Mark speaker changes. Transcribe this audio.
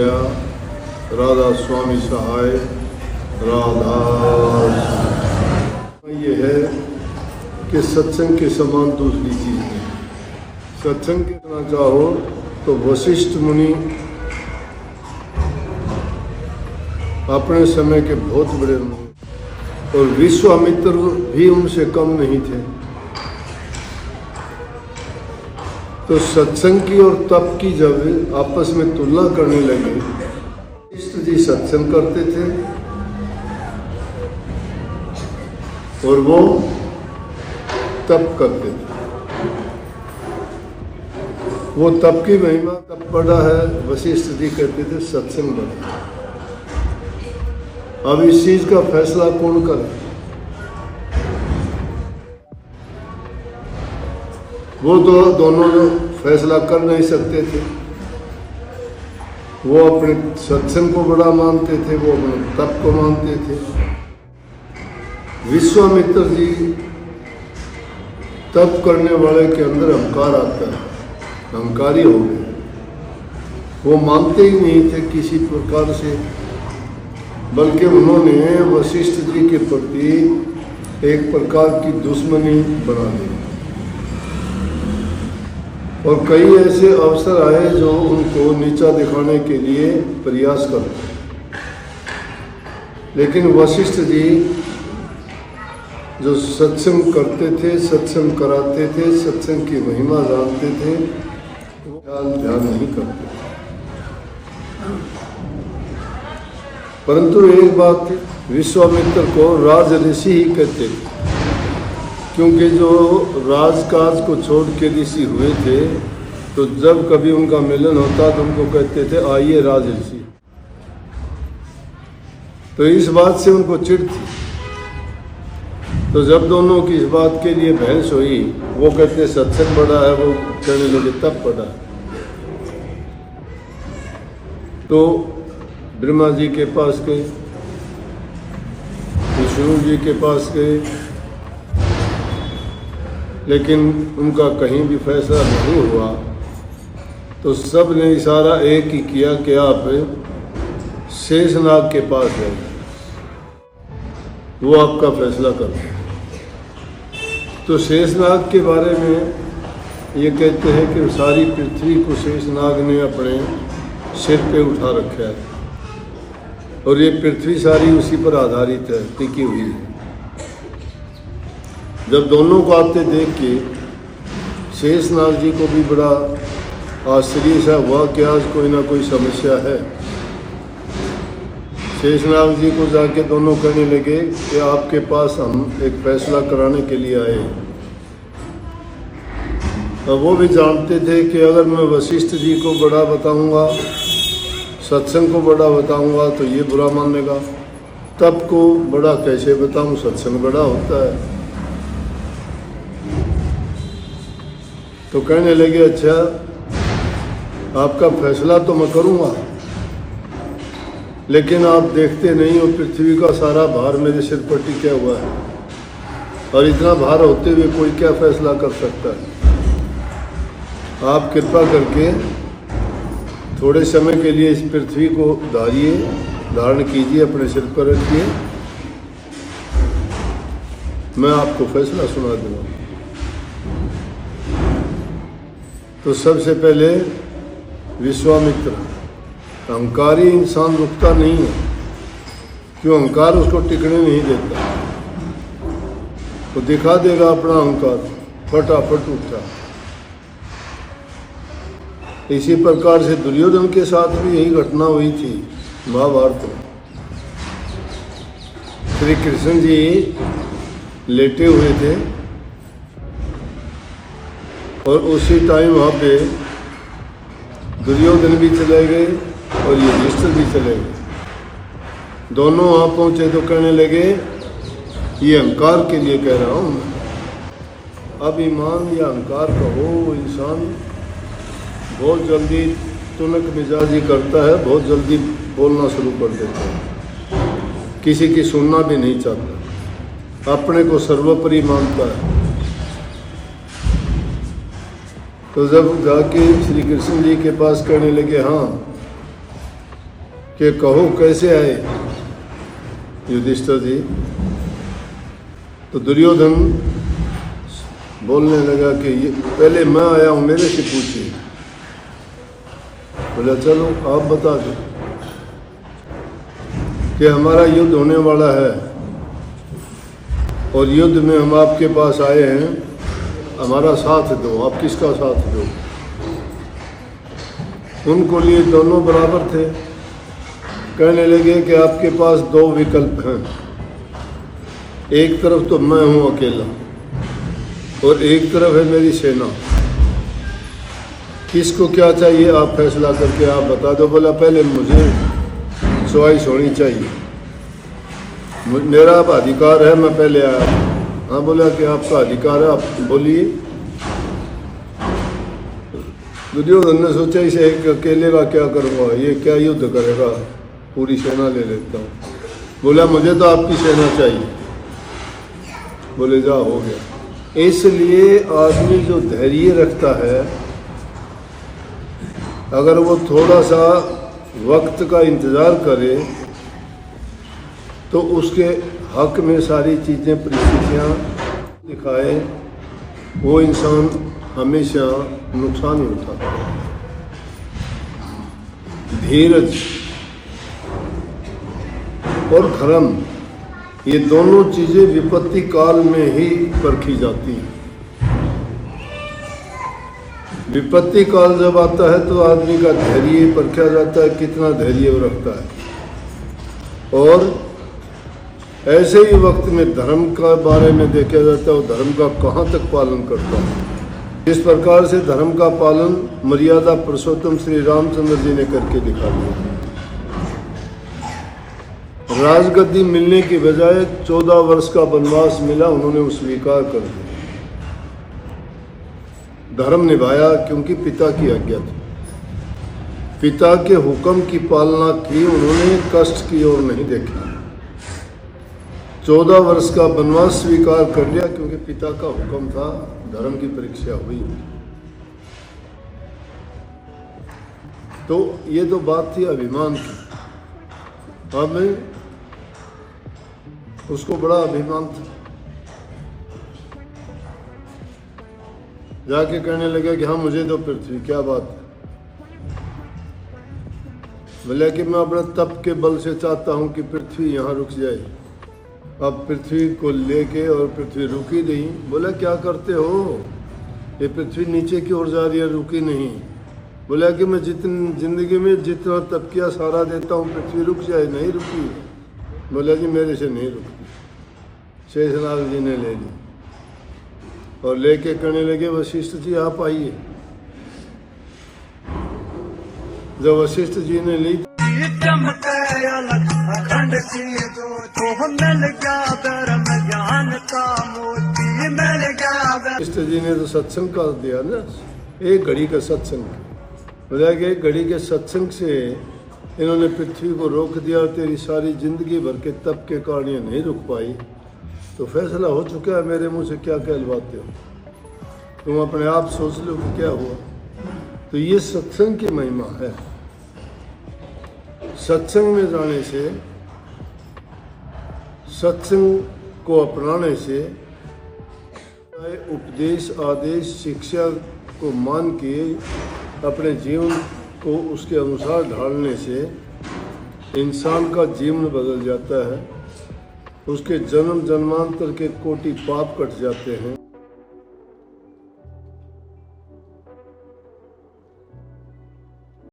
Speaker 1: राधा स्वामी सहाय राधा। ये है कि सत्संग के समान दूसरी चीज नहीं। सत्संग करना चाहो तो वशिष्ठ मुनि अपने समय के बहुत बड़े मुनि, और विश्वामित्र भी उनसे कम नहीं थे। तो सत्संग की और तप की जब आपस में तुलना करने लगे, वशिष्ठ जी सत्संग करते थे और वो तप करते थे। वो तप की महिमा तप बड़ा है, वशिष्ठ जी कहते थे सत्संग बड़ा। अब इस चीज का फैसला कौन करे? वो तो दोनों फैसला कर नहीं सकते थे। वो अपने सत्संग को बड़ा मानते थे, वो अपने तप को मानते थे। विश्वामित्र जी तप करने वाले के अंदर अहंकार आता है, अहंकारी हो गए। वो मानते ही नहीं थे किसी प्रकार से, बल्कि उन्होंने वशिष्ठ जी के प्रति एक प्रकार की दुश्मनी बना दी। और कई ऐसे अवसर आए जो उनको नीचा दिखाने के लिए प्रयास करते। लेकिन वशिष्ठ जी जो सत्संग करते थे, सत्संग कराते थे, सत्संग की महिमा जानते थे, वो ध्यान नहीं करते। परंतु एक बात, विश्वामित्र को राज ऋषि ही कहते थे, क्योंकि जो राजकाज को छोड़ के ऋषि हुए थे, तो जब कभी उनका मिलन होता तो उनको कहते थे आइए राज ऋषि। तो इस बात से उनको चिढ़ थी। तो जब दोनों की इस बात के लिए बहस हुई, वो कहते सत्संग बड़ा है, वो कहने लगे तप बड़ा है। तो ब्रह्मा जी के पास गए, विष्णु जी के पास गए, लेकिन उनका कहीं भी फैसला नहीं हुआ। तो सब ने इशारा एक ही किया कि आप शेषनाग के पास जाए, वो आपका फैसला कर। तो शेषनाग के बारे में ये कहते हैं कि सारी पृथ्वी को शेषनाग ने अपने सिर पे उठा रखा है, और ये पृथ्वी सारी उसी पर आधारित है, टिकी हुई है। जब दोनों को आते देख के शेषनाग जी को भी बड़ा आश्चर्य सा हुआ कि आज कोई ना कोई समस्या है। शेषनाग जी को जाके दोनों कहने लगे कि आपके पास हम एक फैसला कराने के लिए आए। अब वो भी जानते थे कि अगर मैं वशिष्ठ जी को बड़ा बताऊंगा, सत्संग को बड़ा बताऊंगा तो ये बुरा मानेगा। तप को बड़ा कैसे बताऊं, सत्संग बड़ा होता है। तो कहने लगे अच्छा आपका फैसला तो मैं करूंगा, लेकिन आप देखते नहीं हो पृथ्वी का सारा भार मेरे सिर पर टिका हुआ है, और इतना भार होते हुए कोई क्या फैसला कर सकता है। आप कृपा करके थोड़े समय के लिए इस पृथ्वी को धारण कीजिए, अपने सिर पर रखिए, मैं आपको फैसला सुना दूंगा। तो सबसे पहले विश्वामित्र, अहंकारी इंसान रुकता नहीं है, क्यों अहंकार उसको टिकने नहीं देता, तो दिखा देगा अपना अहंकार, फटाफट उठता। इसी प्रकार से दुर्योधन के साथ भी यही घटना हुई थी महाभारत में। श्री कृष्ण जी लेटे हुए थे, और उसी टाइम वहाँ पे दुर्योधन भी चले गए और युधिष्ठिर भी चले गए। दोनों वहाँ पहुँचे तो कहने लगे ये अहंकार के लिए कह रहा हूँ मैं। अब ईमान या अहंकार का हो इंसान बहुत जल्दी तुनक मिजाजी करता है, बहुत जल्दी बोलना शुरू कर देता है, किसी की सुनना भी नहीं चाहता, अपने को सर्वोपरि मानता है। तो जब जाके श्री कृष्ण जी के पास कहने लगे हाँ कि कहो कैसे आए युधिष्ठिर जी। तो दुर्योधन बोलने लगा कि ये पहले मैं आया हूँ, मेरे से पूछिए। बोला चलो आप बता दो कि हमारा युद्ध होने वाला है और युद्ध में हम आपके पास आए हैं, हमारा साथ दो। आप किसका साथ दो? उनको लिए दोनों बराबर थे। कहने लगे कि आपके पास दो विकल्प हैं, एक तरफ तो मैं हूं अकेला और एक तरफ है मेरी सेना। किसको क्या चाहिए आप फैसला करके आप बता दो। बोला पहले मुझे चॉइस होनी चाहिए, मेरा अब अधिकार है, मैं पहले आया। हाँ बोला कि आपका अधिकार है, आप बोलिए। दुर्योधन ने सोचा इसे एक अकेले का क्या करूँगा, ये क्या युद्ध करेगा, पूरी सेना ले लेता हूँ। बोला मुझे तो आपकी सेना चाहिए। बोले जा हो गया। इसलिए आदमी जो धैर्य रखता है, अगर वो थोड़ा सा वक्त का इंतज़ार करे तो उसके हक में सारी चीज़ें परिस्थितियाँ दिखाए, वो इंसान हमेशा नुकसान ही उठाता है। धीरज और धर्म, ये दोनों चीजें विपत्ति काल में ही परखी जाती हैं। विपत्ति काल जब आता है तो आदमी का धैर्य परखा जाता है, कितना धैर्य वो रखता है। और ऐसे ही वक्त में धर्म का बारे में देखा जाता है, वो धर्म का कहाँ तक पालन करता है। इस प्रकार से धर्म का पालन मर्यादा पुरुषोत्तम श्री रामचंद्र जी ने करके दिखा दिया। राजगद्दी मिलने की बजाय 14 वर्ष का वनवास मिला, उन्होंने वो स्वीकार कर दिया। धर्म निभाया क्योंकि पिता की आज्ञा थी, पिता के हुक्म की पालना की, उन्होंने कष्ट की ओर नहीं देखा। 14 वर्ष का वनवास स्वीकार कर लिया क्योंकि पिता का हुक्म था, धर्म की परीक्षा हुई। तो ये तो बात थी अभिमान की। अब उसको बड़ा अभिमान था, जाके कहने लगा कि हाँ मुझे तो पृथ्वी, क्या बात है। बोले कि मैं अपने तप के बल से चाहता हूं कि पृथ्वी यहाँ रुक जाए। अब पृथ्वी को लेके और पृथ्वी रुकी नहीं। बोला क्या करते हो, ये पृथ्वी नीचे की ओर जा रही है, रुकी नहीं। बोला कि मैं जितनी जिंदगी में जितना तप किया सारा देता हूँ, पृथ्वी रुक जाए, नहीं रुकी। बोला जी मेरे से नहीं रुकती। शेषनाग जी ने ले ली और लेके कहने लगे वशिष्ठ जी आप आइए। जब वशिष्ठ जी ने ली वशिष्ठ जी ने तो सत्संग कर दिया ना, एक घड़ी का सत्संग। बोला कि एक घड़ी के सत्संग से इन्होंने पृथ्वी को रोक दिया, तेरी सारी जिंदगी भर के तप के कारण ये नहीं रुक पाई, तो फैसला हो चुका है, मेरे मुंह से क्या कहलवाते हो, तुम अपने आप सोच लो कि क्या हुआ। तो ये सत्संग की महिमा है। सत्संग में जाने से, सत्संग को अपनाने से, उपदेश आदेश शिक्षा को मान के अपने जीवन को उसके अनुसार ढालने से इंसान का जीवन बदल जाता है, उसके जन्म जन्मांतर के कोटि पाप कट जाते हैं।